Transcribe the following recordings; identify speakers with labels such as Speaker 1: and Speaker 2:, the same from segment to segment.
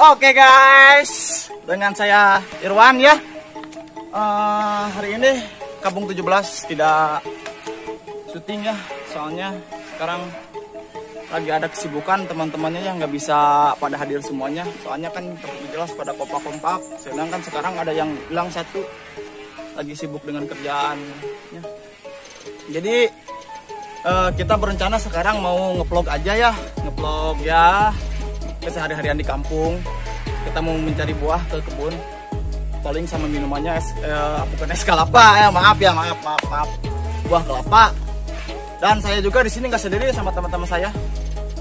Speaker 1: Oke guys, dengan saya Irwan ya. Hari ini Kampung 17 tidak syuting ya, soalnya sekarang lagi ada kesibukan teman-temannya yang nggak bisa pada hadir semuanya. Soalnya kan jelas pada kompak-kompak, sedangkan sekarang ada yang bilang satu lagi sibuk dengan kerjaan ya. Jadi kita berencana sekarang mau ngevlog aja ya, ngevlog ya kesehari-harian di kampung. Kita mau mencari buah ke kebun, paling sama minumannya bukan es kelapa ya, maaf buah kelapa. Dan saya juga di sini nggak sendiri, sama teman-teman saya.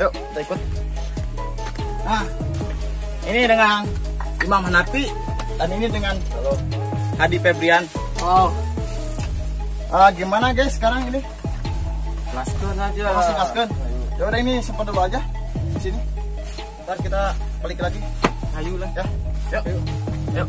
Speaker 1: Yuk kita ikut. Nah, ini dengan Imam Hanafi dan ini dengan Hadi Febrian. Oh, gimana guys sekarang ini?
Speaker 2: Laskan aja.
Speaker 1: Masih laskan. Ya udah, ini sempat dulu aja di sini. Ntar kita balik lagi. Ayo lah ya. Yuk.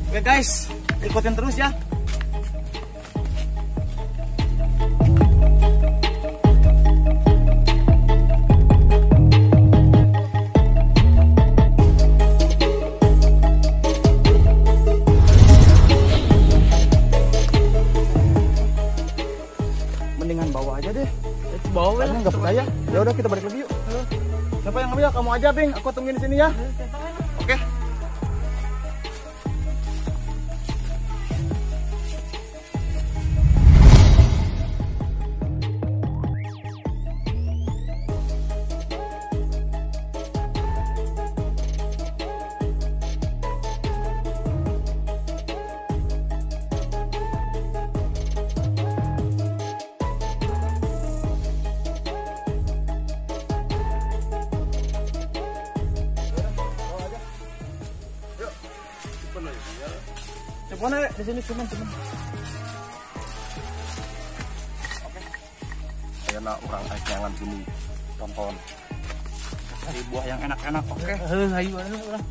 Speaker 1: Oke guys, ikutin terus ya. Mendingan bawa aja deh. Bawa ya. Nggak percaya. Ya udah kita balik lagi yuk. Siapa yang ngambil? Kamu aja, Bing. Aku tungguin di sini ya. Oke. Mana di sini cuman. Oke.
Speaker 2: Karena orang jangan gini tonton.
Speaker 1: Cari buah yang enak-enak. Oke.
Speaker 2: Ayo orang.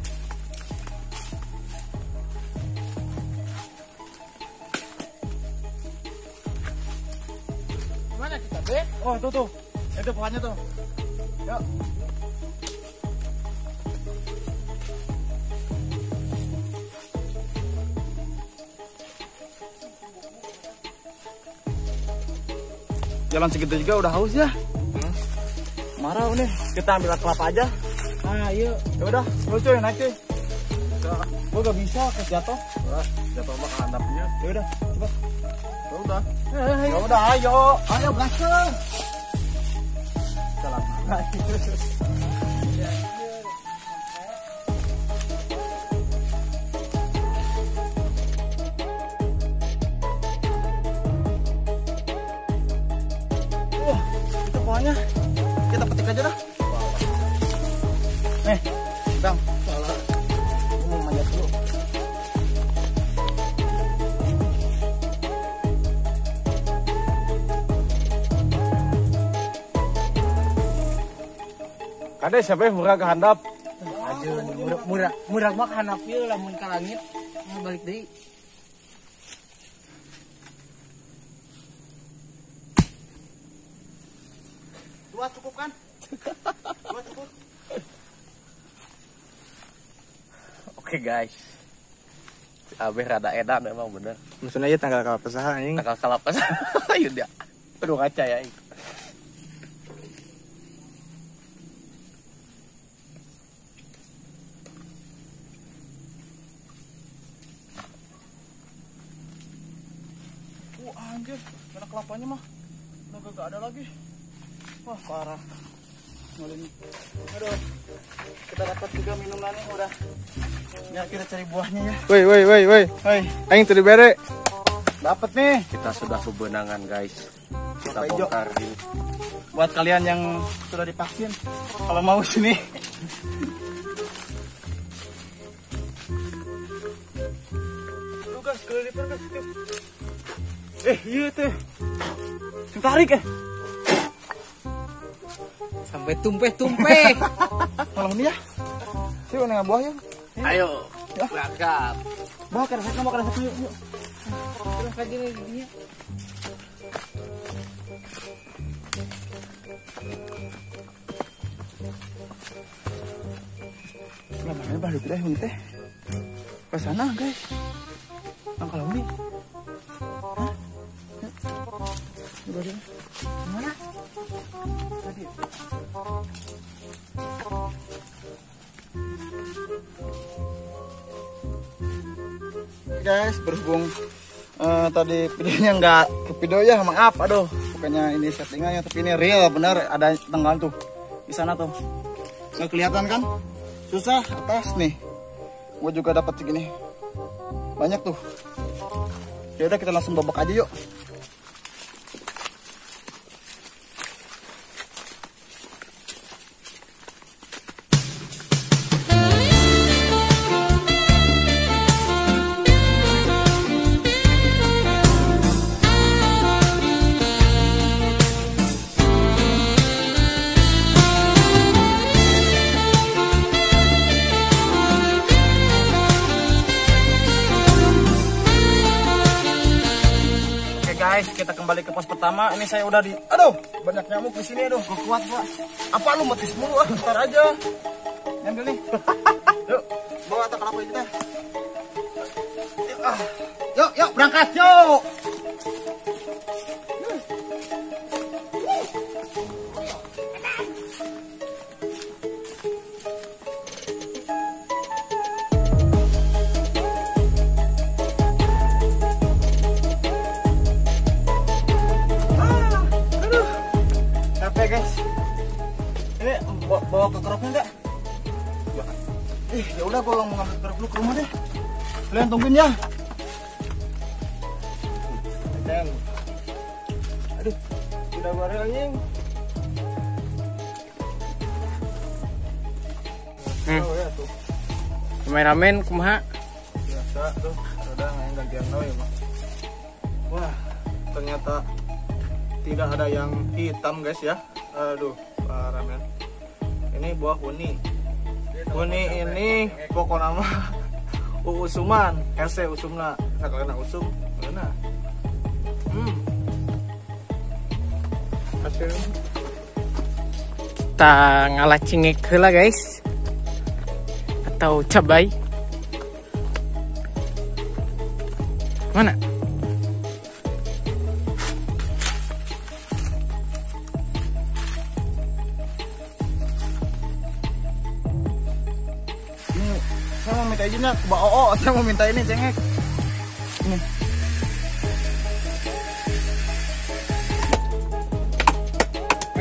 Speaker 1: Mana kita, Be? Oh, tuh. Itu pohonnya tuh. Yuk. Jalan segitu juga udah haus ya. Marah nih, kita ambil kelapa aja.
Speaker 2: Ayo.
Speaker 1: Ya udah, lucu ya naik cuy. Gua gak bisa jatuh.
Speaker 2: Jatuh mah handapnya.
Speaker 1: Ya udah, cepat.
Speaker 2: Ya udah.
Speaker 1: Ya udah, ayo belakang. Jalan. Pokoknya kita petik aja dah. Nih, Bang. Salah. Mau manjat dulu.
Speaker 2: Kade siapa yang murah ke handap?
Speaker 3: Aduh, murah mah handap ieu lamun ka langit balik deui.
Speaker 1: Dua cukup kan? Dua cukup.
Speaker 2: Oke guys. Abeh rada edan emang bener.
Speaker 1: Maksudnya aja tanggal kalapa saha anjing.
Speaker 2: Tanggal kalapas. Ayo dia. Aduh ngaca ya.
Speaker 1: Anjir, karena kelapanya mah udah gak ada lagi. Wah, parah. Ngolin. Aduh. Kita dapat juga minumannya udah. Ya, kita cari buahnya ya.
Speaker 2: Woi.
Speaker 1: Aing tadi bere. Dapat nih.
Speaker 2: Kita sudah kebenangan guys. Kita
Speaker 1: Hijau.
Speaker 2: bongkar ini.
Speaker 1: Buat kalian yang sudah divaksin, kalau mau sini. Tuh guys, kelilipan guys. Iya tuh. Tarik
Speaker 3: Sampai tumpeh-tumpeh.
Speaker 1: Kalau ini ya. Sih nang buah ya.
Speaker 2: Ayo.
Speaker 1: Ya.
Speaker 2: Berangkat.
Speaker 1: Bakar satu yuk.
Speaker 3: Terus lagi dia.
Speaker 1: Mana balik deh ini teh. Ke sana, guys. Nang kalau ini. Hah? Udah deh. Mana? Tadi. Guys, berhubung tadi videonya nggak ke video ya, maaf, aduh, bukannya ini settingannya, tapi ini real, bener ada tenggelam tuh di sana tuh, nggak kelihatan kan, susah atas nih, gua juga dapat segini, banyak tuh, ya udah kita langsung babak aja yuk. Guys, kita kembali ke pos pertama. Ini saya udah di, aduh, banyak nyamuk di sini, aduh, gak kuat gua. Apa lu metis mulu, ntar aja. Ambil nih. Yuk, bawa tak kelapa kita. Yuk, berangkat, yuk. Guys, ini bawa ke kerupnya enggak? Ya udah, gua mau ngambil kerup lu ke rumah deh. Kalian tungguin ya. Aduh, udah gua anjing. Oh ya tuh.
Speaker 3: Kameramen kumaha?
Speaker 1: Biasa tuh, udah yang gantian lo ya, Mak. Wah, ternyata tidak ada yang hitam, guys ya. Aduh, parah men. Ini buah huni. Huni ini pokoknya mah usuman, hese usumna. Sakalena usum, mana? Hasil
Speaker 3: Kita ngalah cingek heula guys. Atau cabai. Mana?
Speaker 1: Saya mau minta izinnya ke Mbak Oo, saya mau minta ini cengek. Ini.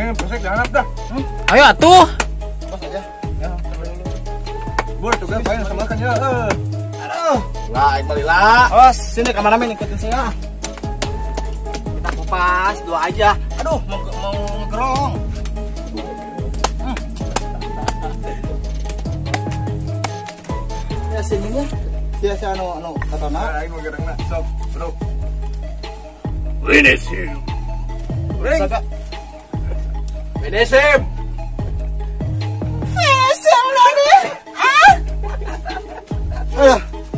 Speaker 1: Pesek jangan dah.
Speaker 3: Ayo atuh.
Speaker 1: Pas aja. Ya, sampai dulu. Bur, tuh kan bayar sama kan ya. Aduh. Lah, Iqbalillah. Awas, sini kameramen ikutin saya. Kita kupas dua aja. Aduh, mau ngegerong. Ya sini nih. Dia anu katana. Aing mau gerengna. Sok, bro.
Speaker 2: Winesim.
Speaker 1: Saga.
Speaker 2: Winesim.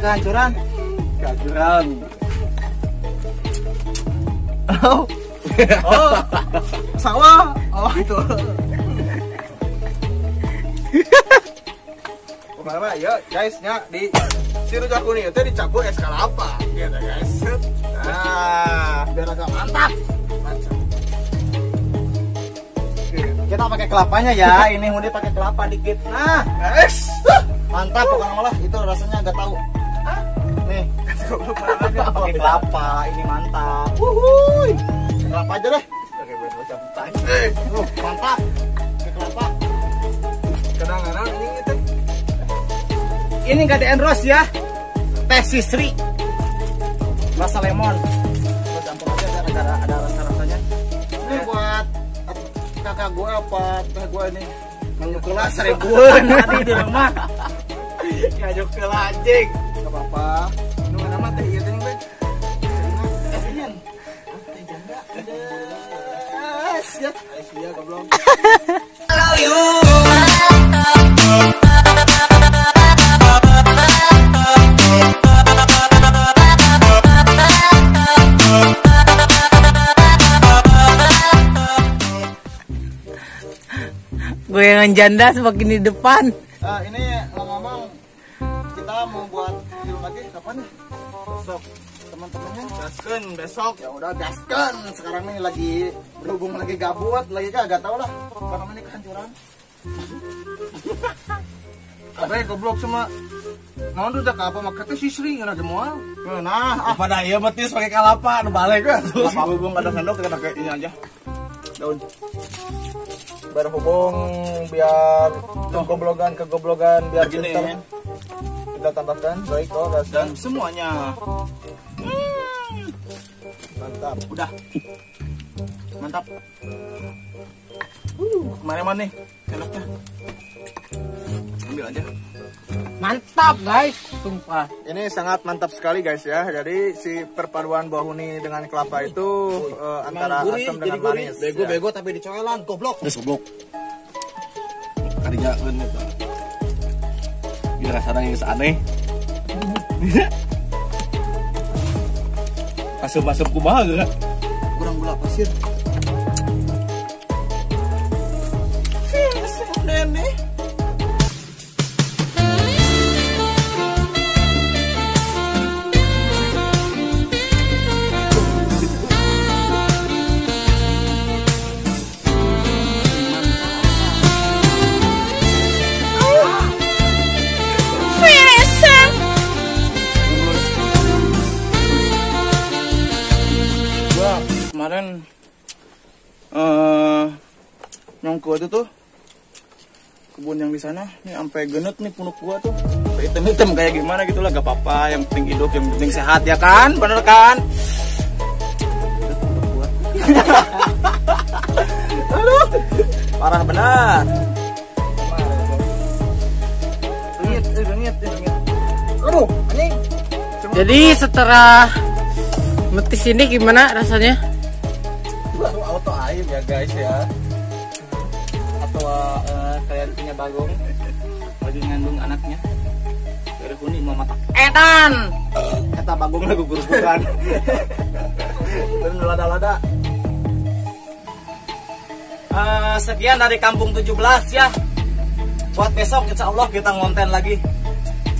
Speaker 1: Kehancuran. Oh. Oh. Sawah. Oh, itu. Pokoknya ya guys, nya di Rujak Kuning itu dicampur es kelapa gitu guys. Nah, biar agak mantap. Kita pakai kelapanya ya. Ini Hundi pakai kelapa dikit. Nah, guys. Mantap bukan malah itu rasanya agak tahu. Nih, pakai kelapa, ini mantap. Wuhui. Kelapa aja deh. Oke, buat macam mantap. Pakai kelapa. Kadang-kadang ini gitu. Ini nggak ada enros ya. Teh Sisri. Rasa lemon. Kita campur aja biar ada rasa-rasanya. Ini buat kakak gue apa teh gue ini. Nganjuk kelas ribuan tadi di rumah. Nganjuk kelas anjing. Gak apa-apa. Nunggu nama teh iya teh gue. Efisien. Teh janda. Siap. Siap goblok. Hello you.
Speaker 3: Goyangan janda semakin di depan.
Speaker 1: Ini ngomong kita mau buat video lagi kapan ya? Besok teman-temannya gaskan besok. Ya udah gaskan. Sekarang ini lagi berhubung lagi gabut, lagi gak tau lah apa namanya kehancuran. Apa ya goblok sama mau udah apa makanya sisri nggak ada mual. Nah,
Speaker 2: pada iya betis pakai kalapa, nu balik kan.
Speaker 1: apa hubung ada sendok kita pakai ini aja. Daun. Berhubung biar kegoblogan biar
Speaker 2: Begini,
Speaker 1: pinter. Kita tambahkan baik dan semuanya. Mantap. Udah. Mantap. Kemana-mana nih enaknya. Ambil aja.
Speaker 3: Mantap guys, sumpah.
Speaker 1: Ini sangat mantap sekali guys ya. Jadi si perpaduan bahuni dengan kelapa itu antara asam dengan manis.
Speaker 2: Bego tapi dicoelan, goblok. Terus goblok. Kadinya kan itu. Biar rasanya yang aneh. Asam-asam kumaha gak?
Speaker 1: Kurang gula pasir. Nene. Kemarin nyongko itu tuh kebun yang di sana nih sampai genut nih punuk gua tuh hitam-hitam kayak gimana gitu lah, gak apa-apa, yang penting hidup, yang penting sehat ya kan, bener kan? Aduh, parah benar. Rengit. Aduh, anjing.
Speaker 3: Jadi setelah metis ini gimana rasanya?
Speaker 1: Baru auto air ya guys ya. Atau kalian punya bagong lagi ngandung anaknya dari huni mau matak edan eta bagongnya gugur-guguran dan lada-lada. Sekian dari Kampung 17 ya. Buat besok insya Allah kita ngonten lagi,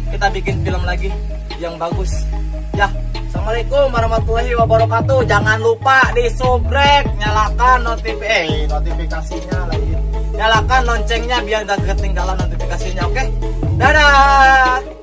Speaker 1: kita bikin film lagi yang bagus ya. Assalamualaikum warahmatullahi wabarakatuh. Jangan lupa di subscribe, nyalakan notifikasinya lagi. Nyalakan loncengnya biar gak ketinggalan notifikasinya, oke? Dadah.